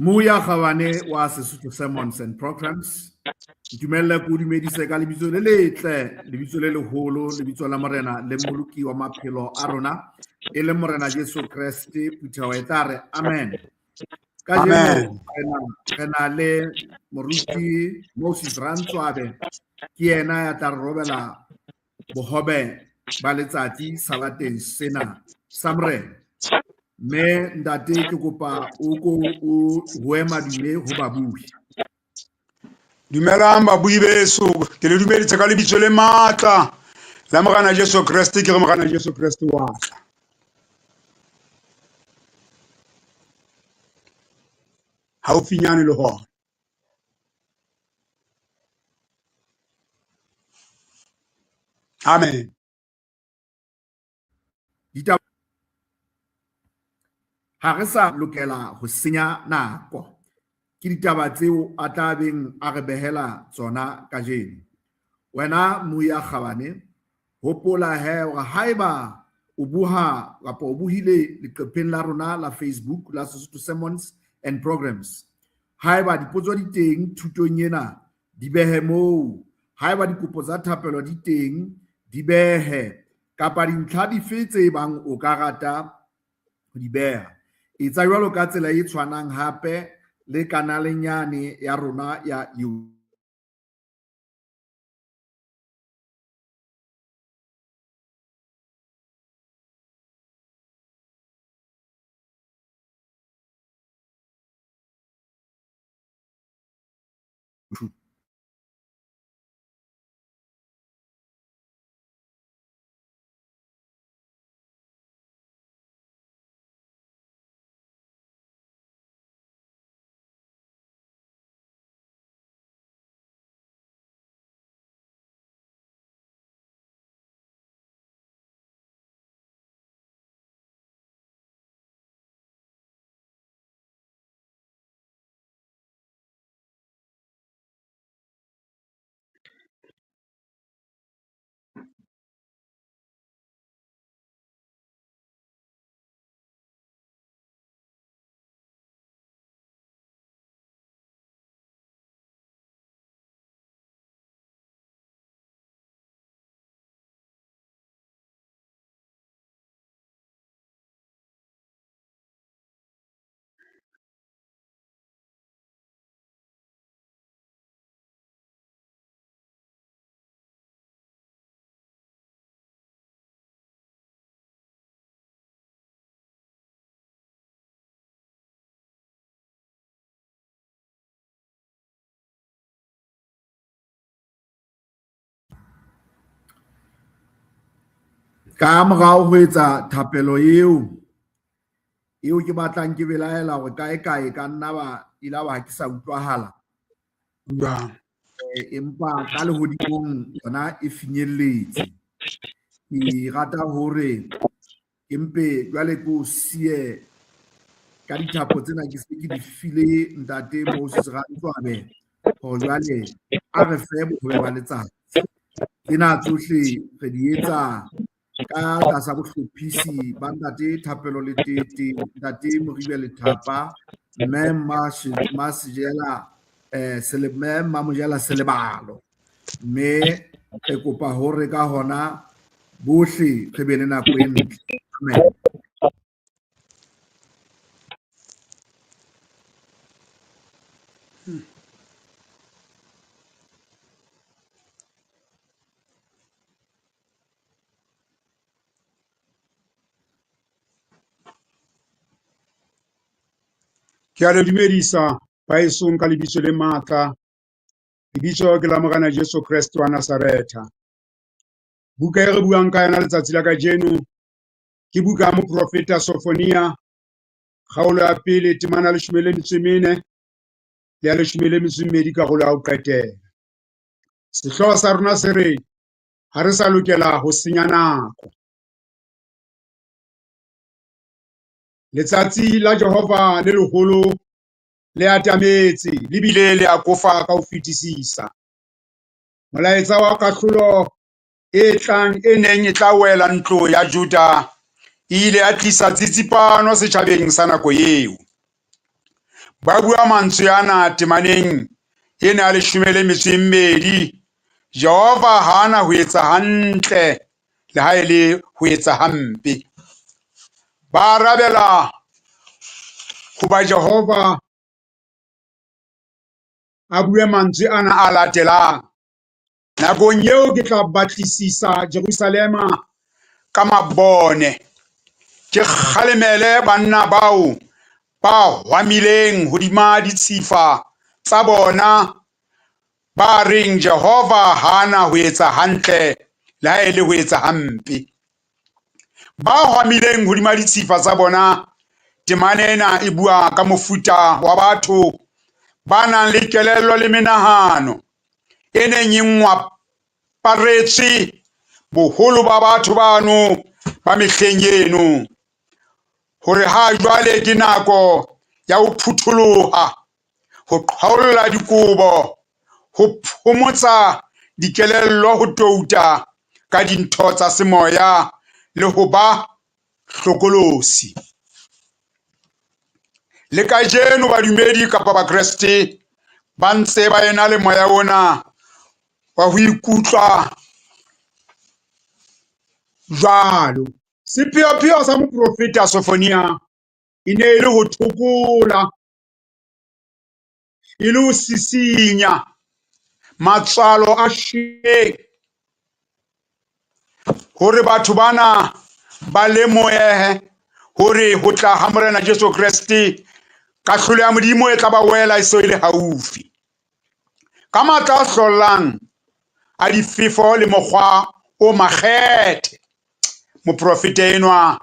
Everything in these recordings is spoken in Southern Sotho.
Muya Khawane wa Sesotho Sermons and Programs. Dumela ko dumedise ka lebitso le letle, lebitso le leholo, lebitso la morena le mmoloki wa maphelo a rona, e le morena Jesu Kriste, Puthawaetare. Amen. Ka jeno re na le moruti Moses Rantswabe, ke yena ya tla re robela bohobe ba letsatsi sabateng sena sa morena. Me ntate ke kopa o hoe madume ho babui. Dumelang babui beso, ke le dumeditse ka lebitso le matla la morena Jesu Kriste, ke re morena Jesu Kriste wa tla. Haufinyane le hona. Amen. Ha re sa lokela ho senya nako. Ke ditaba tseo a tla beng a re behela tsona kajeno. Wena Muya Khawane, hopola hore haeba o buha kapa o buhile leqepheng la rona la Facebook la Sesotho Sermons and Programs. Haeba dipotso di teng thutong ena, di behe moo. Haeba dikopo tsa thapelo di teng, di behe. Kapa dintlha dife tse bang o ka rata ho di beha. Etsa jwalo ka tsela e tshwanang hape le kanaleng yane ya rona ya YouTube. Ka morao ho etsa thapelo eo ke batlang ke belaela hore kae ka nna ba ilaba ha ke sa utlwahala. Empa ka lehodimong yona e finyelletse. Ke rata hore ke mpe jwale ke o siye ka dithapo tsena ke se ke di file ntate Moses Rantswabe hore jwale a re fe bohobe ba letsatsi. Tsena tsohle re di etsa ka tlasa bohlophisi ba ntate Thapelo Letete, ntate Moribe Lethapa, mme Mamojela Selebalo. Mme re kopa hore ka hona bohle re be le nako e ntle. Amen. Ke a le dumedisa baesong ka lebitso le matla, lebitso ke la morena Jesu Kriste wa Nazareta. Buka e re buang ka yona letsatsi la kajeno ke buka ya moprofeta Sofonia, kgaolo ya pele temana 14 le ya 12 karolo ya ho qetela. Sehlooho sa rona se re ha re sa lokela ho senya nako. Letsatsi la Jehova le leholo le atametse lebile le akofa ka ho fetisisa. Molaetsa wa kahlolo e tlang e neng e tla wela ntlo ya Juda ile a tlisa tsitsipano setjhabeng sa nako eo. ba bua mantswe ana temaneng ena ya 12. Jehova hana ho etsa hantle le ha ele ho etsa hampe. Ba arabela ho ba Jehova a bue mantswe ana a latelang: nakong eo ke tla batlisisa Jerusalema ka mabone, ke kgalemele banna bao ba hwamileng hodima ditshifa tsa bona, ba reng Jehova hana ho etsa hantle le ha ele ho etsa hampe. Ba hwamileng hodima ditshifa tsa bona, temana ena e bua ka mofuta wa batho ba nang le kelello le menahano e neng e ngwaparetswe boholo ba batho bano ba mehleng eno, hore ha jwale ke nako ya ho phutholoha, ho qhaolla dikobo, ho phomotsa dikelello, ho touta ka dintho tsa semoya le ho ba hlokolosi. Le kajeno badumedi kapa bakreste ba ntse ba ena le moya ona wa ho ikutlwa jwalo. Sepheopheo sa moprofeta Sofonia e ne e le ho thokola, e le ho sisinya matswalo a sheng, hore batho bana ba lemohe hore ho tla ha Morena Jesu Kriste, kahlolo ya Modimo e tla ba wela e so e le haufi. Ka matla a hlollang a difefo le mokgwa o makgethe, moprofeta enwa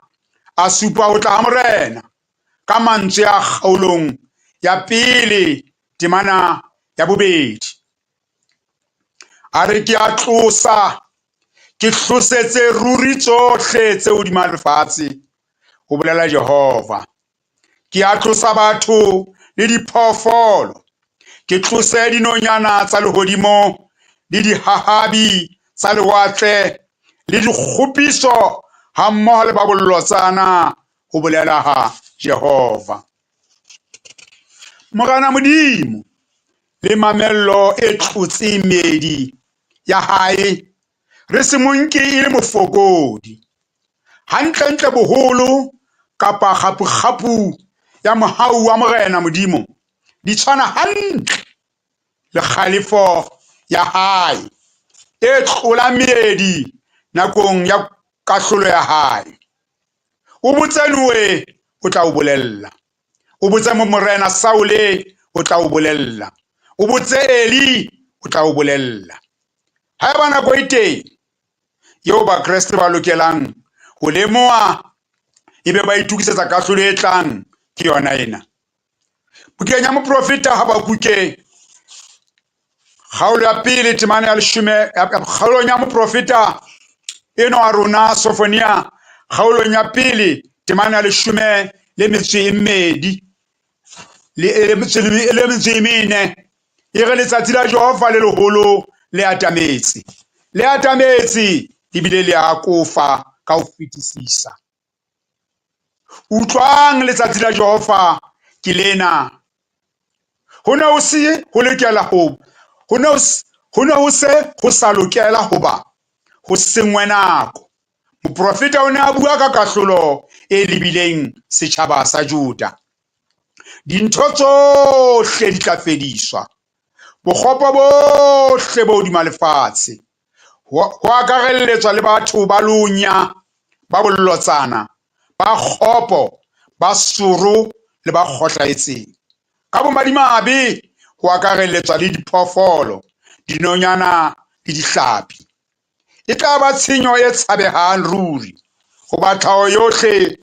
a supa ho tla ha Morena ka mantswe a kgaolong ya pele temana ya bobedi. A re ke a tlosa, ke tlosetse ruri tsohle tse hodima lefatshe, ho bolela Jehova. Ke a tlosa batho le diphoofolo, ke tlose dinonyana tsa lehodimo le dihahabi tsa lewatle le dikgopiso hammoho le babollotsana, ho bolela ha Jehova. Morena Modimo le mamello e tlotse medi ya hae, re se mo nke e le mofokodi. Hantlentle boholo kapa kgapukgapu ya mohau wa Morena Modimo di tshwana hantle le kgalefo ya hae e tlola meedi nakong ya kahlolo ya hae. O botse Noe, o tla o bolella. O botse Morena Saole, o tla o bolella. O botse Eli, o tla o bolella. Haeba nako e teng eo bakreste ba lokelang ho lemoha ebe ba itukisetsa kahlolo e tlang, ke yona ena. Bukeng ya moprofeta Habakuke, kgaolo ya pele temane ya 10, kgaolong ya moprofeta eno a rona Sofonia, kgaolong ya pele temane ya 12 le 4, e re letsatsi la Jehova le leholo le atametse, le atametse ebile le a kofa ka ho fetisisa. Utlwang letsatsi la Jehova ke lena. Ho ne ho se ho sa lokela hoba ho sengwe nako. Moprofeta o ne a bua ka kahlolo e lebileng setjhaba sa Juda. Dintho tsohle di tla fediswa, bokgopo bohle bo hodima lefatshe, ho akarelletswa le batho ba lunya, ba bollotsana, ba kgopo, ba suru le ba kgohlaetseng. Ka bomadimabe ho akarelletswa le diphoofolo, dinonyana le dihlapi. E tla ba tshenyo e tshabehang ruri, ho ba tlhaho yohle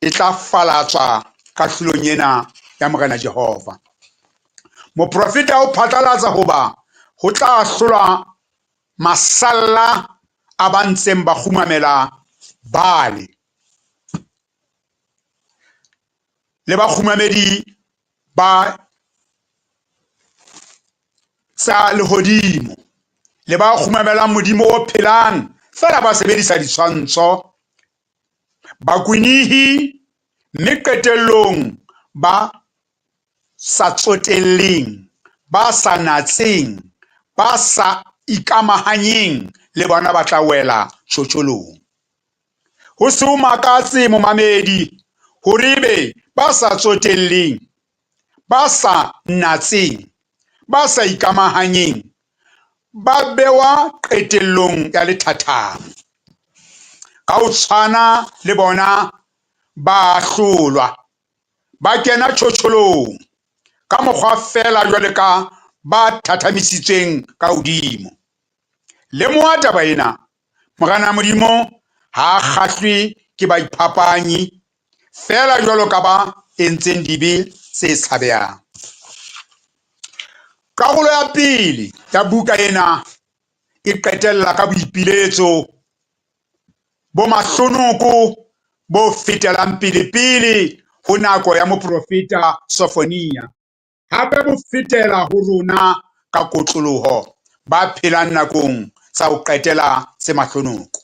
e tla falatswa kahlolong ena ya Morena Jehova. Moprofeta o phatlalatsa hoba ho tla hlolwa masalla a ba ntseng ba kgumamela Bale le bakgumamedi ba tsa lehodimo, le ba kgumamelang Modimo o phelang fela ba sebedisa ditshwantsho, bakwinihi, mme qetellong ba sa tsotelleng, ba sa natseng, ba sa ikamahanyeng le bona ba tla wela tjotjolong. Ho se o makatse momamedi hore ebe ba sa tsotelleng, ba sa natseng, ba sa ikamahanyeng ba bewa qetellong ya lethathamo. Ka ho tshwana le bona ba hlolwa, ba kena tjotjolong ka mokgwa fela jwale ka ba thathamisitsweng ka hodimo. Lemoha taba ena, Morena Modimo ha a kgahlwe ke baiphapanyi fela jwalo ka ba entseng dibe tse tshabehang. Karolo ya pele ya buka ena e qetella ka boipiletso bo mahlonoko bo fetelang pele ho nako ya moprofeta Sofonia, hape bo fetela ho rona ka kotloloho ba phelang nakong tsa ho qetela tse mahlonoko.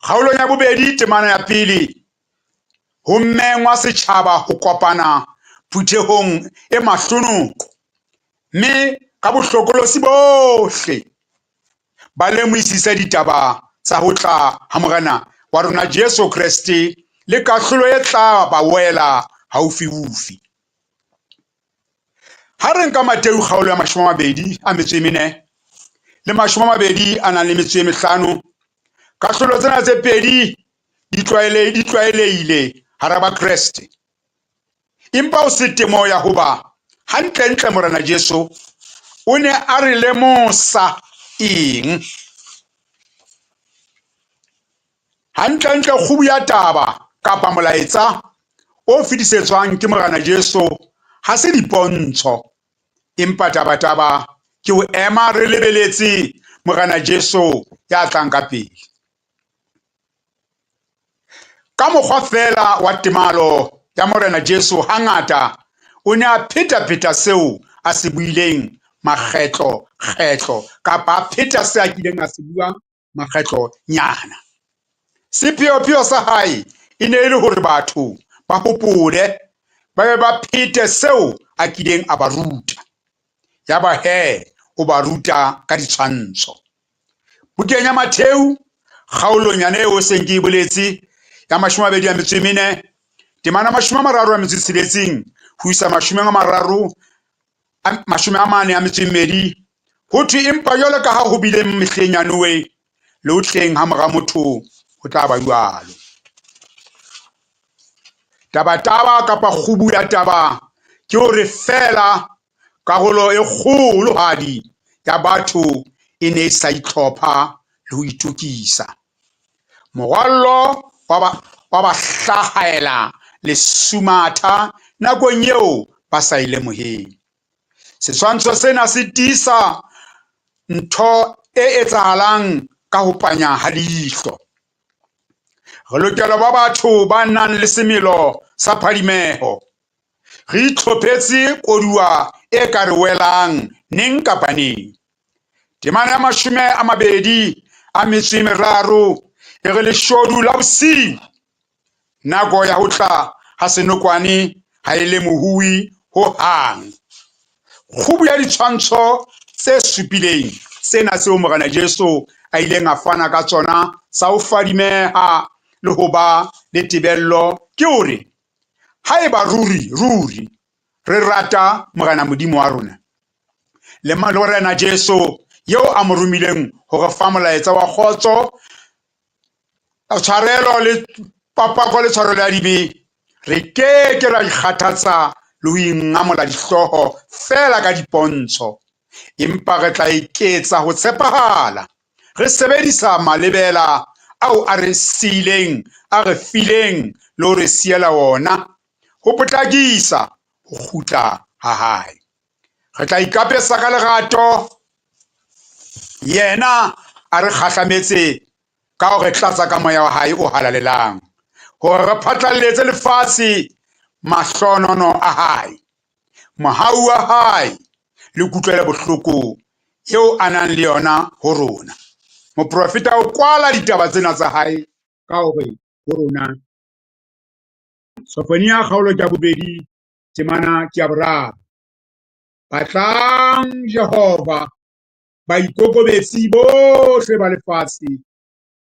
Kgaolong ya bobedi, temana ya pele, ho mmengwa setjhaba ho kopana phuthehong e mahlonoko, mme ka bohlokolosi bohle ba lemohisise ditaba tsa ho tla ha Morena wa rona Jesu Kreste le kahlolo e tla ba wela haufiufi. Ha re nka Mateu kgaolo ya 24 le 25, kahlolo tsena tse pedi di tlwaelehile hara ba Kreste, empa o se temo ya hoba hantlentle Morena Jesu o ne a re lemosa eng. Hantlentle kgubu ya taba kapa molaetsa o fetisetswang ke Morena Jesu ha se dipontsho, empa tabataba ke ho ema re lebeletse Morena Jesu ya tlang ka pele. Ka mokgwa fela wa temalo ya Morena Jesu, hangata o ne a pheta seo a se buileng makgetlo kapa a pheta se a kileng a se bua makgetlo nyana. Sepheo sa hae e ne e le hore batho ba hopole ba be ba phete seo a kileng a ba ruta. Ya ba o ba ruta ka ditshwantsho. Bukeng ya Mateu kgaolong yane eo seng ke boletse ya 24, temana 36 ho isa 42, ho thwe empa jwalo ka ha ho bile mehleng ya Noe le ho tleng ha mora motho ho tla ba jwalo. Tabataba kapa kgubu ya taba ke hore fela karolo e kgolohadi ya batho e ne sa itlhopha le ho itokisa. Morwallo wa ba hlahaela lesumatha nakong eo ba sa ilemoheng. Setshwantsho sena se tiisa ntho e etsahalang ka ho panya ha leihlo. Re lokela ba batho ba nang le semelo sa phadimeho. Re itlhophetse koduwa e ka re welang neng kapa neng. Temana ya 23 e re leshodu la bosiu, nako ya ho tla ha senokwane ha e le mohui ho hang. Kgubu ya ditshwantsho tse supileng sena seo Morena Jesu a ileng a fana ka tsona sa ho fadimeha le ho ba le tebello ke hore haeba ruri re rata Morena Modimo wa rona le Morena Jesu yeo a mo romileng ho re fa molaetsa wa kgotso, tshwarelo le papako le tshwarelo ya dibe, re ke ra ikgathatsa le ho ingamola dihlooho fela ka dipontsho, empa re tla iketsa ho tshepahala, re sebedisa malebela ao a re sileng, a re fileng le ho re siela wona, ho potlakisa ho kgutla ha hae. Re tla ikapesa ka lerato yena a re kgahlametse ka ho re tlatsa ka moya wa hae o halalelang, hore re phatlalletse lefatshe mahlonono a hae, mohau wa hae le kutlwelo bohloko eo a nang le yona ho rona. Moprofeta o kwala ditaba tsena tsa hae ka hore ho rona. Sofonia kgaolo ya bobedi temana ke ya boraro. Batlang Jehova baikokobetsi bohle ba lefatshe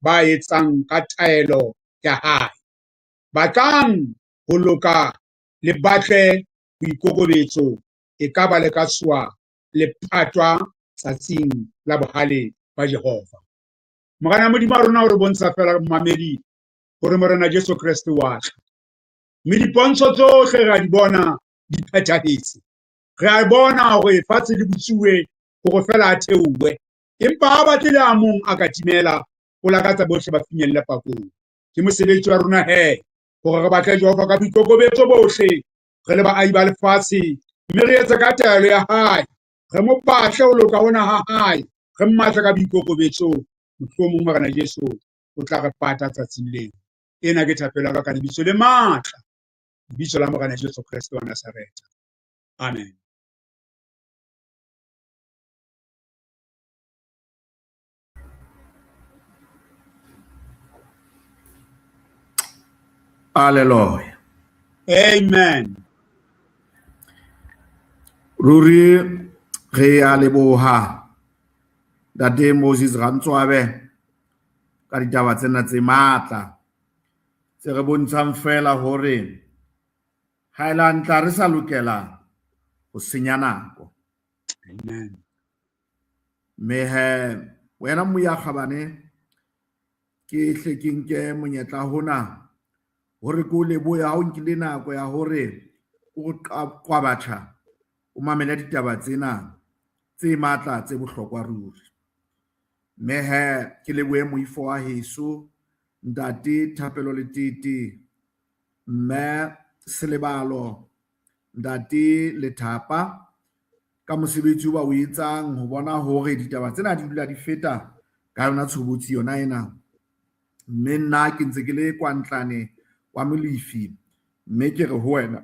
ba etsang ka taelo ya hae. Batlang ho loka le batle boikokobetso e ka ba le ka tsoha le phatwa tsatsing la bohale ba Jehova. Morena Modimo a rona o re bontsha fela mmamedi hore Morena Jesu Kreste wa tla. Mme dipontsho tsohle re a di bona di phethahetse. Re a bona hore fatshe le butsuwe hore fela a theowe. Empa ha batle le a mong a ka timela o lakatsa bohle ba finyelle pakong. Ke mosebetsi wa rona hee hore re batle Jehova ka boikokobetso bohle, re le baahi ba lefatshe, mme re etse ka taelo ya hae. Re mo batle ho loka hona ha hae, re mmatle ka boikokobetso. Mohlomong Morena Jesu o tla re pata tsatsing leo. Ena ke thapelo ka lebitso le matla, lebitso la Morena Jesu Kreste wa Nazareta. Amen. Hallelujah. Amen. Ruri re a leboha Ntate Moses Rantswabe ka ditaba tsena tse matla tse re bontshang fela hore Highland re sa lokela ho senya nako. Amen. Mehe wena Moya Kgabane ke hle ke nke monyetla hona hore ko leboya ha o nkile nako ya hore o qabatha o mamela ditaba tsena tse matla tse bohlokwa ruri. Mehe ke lebohe moifo wa heso Ntate Thapelo Letete, mme Selebalo, Ntate Lethapa ka mosebetsi ba o etsang ho bona hore ditaba tsena di dula di feta ka yona tshobotsi yona ena. Mme nna ke ntse ke le kwa ntlane wa Molifi, mme ke re ho wena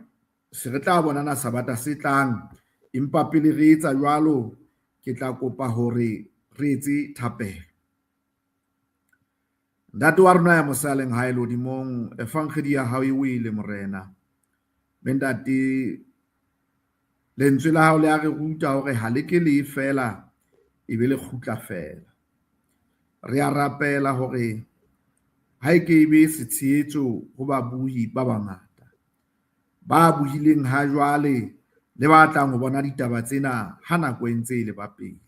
se re tla bonana sabata se tlang, empa pele re etsa jwalo ke tla kopa hore re etse thapelo. Ntate wa rona ya mosaleng ha ele hodimong, efangkgedi ya hao e wele Morena. Ntate lentswe la hao le a re ruta hore ha le ke le fela e be le kgutla fela. Re a rapela hore ha e ke be setshehetso ho babui ba bangata ba buhileng ha jwale le ba tlang ho bona ditaba tsena ha nako e ntse e le ba pele.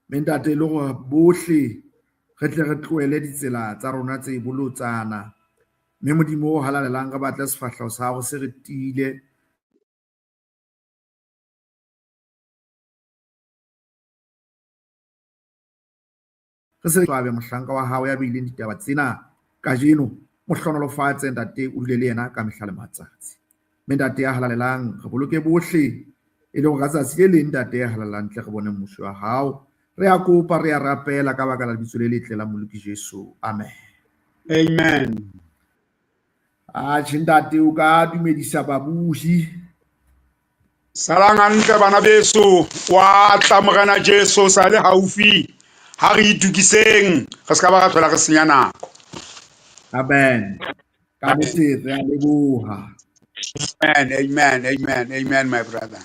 Ntate le go bohle re tle re tlohele ditsela tsa rona tse bolotsana, mme Modimo o halalelang re batle sefahleho sa hao se re tiile re se tlabe mohlanka wa hao ya beileng ditaba tsena kajeno mo hlonolofatse Ntate o dule le yena ka mehla le matsatsi. Mme Ntate ya halalelang re boloke bohle e le go ka tsatsi le leng Ntate ya halalang tle re bone mmuso wa hao. Re a kopa re a rapela ka baka la lebitso le letle la Moloki Jesu. Amen. Amen. Ntate o ka dumedisa babuhi. Salang hantle bana beso, wa tla Morena Jesu sa le haufi. Ha re itukiseng re ska ba ra thola re senya nako. Amen. Ka betere a leboha. Amen, amen, amen, amen, my brother.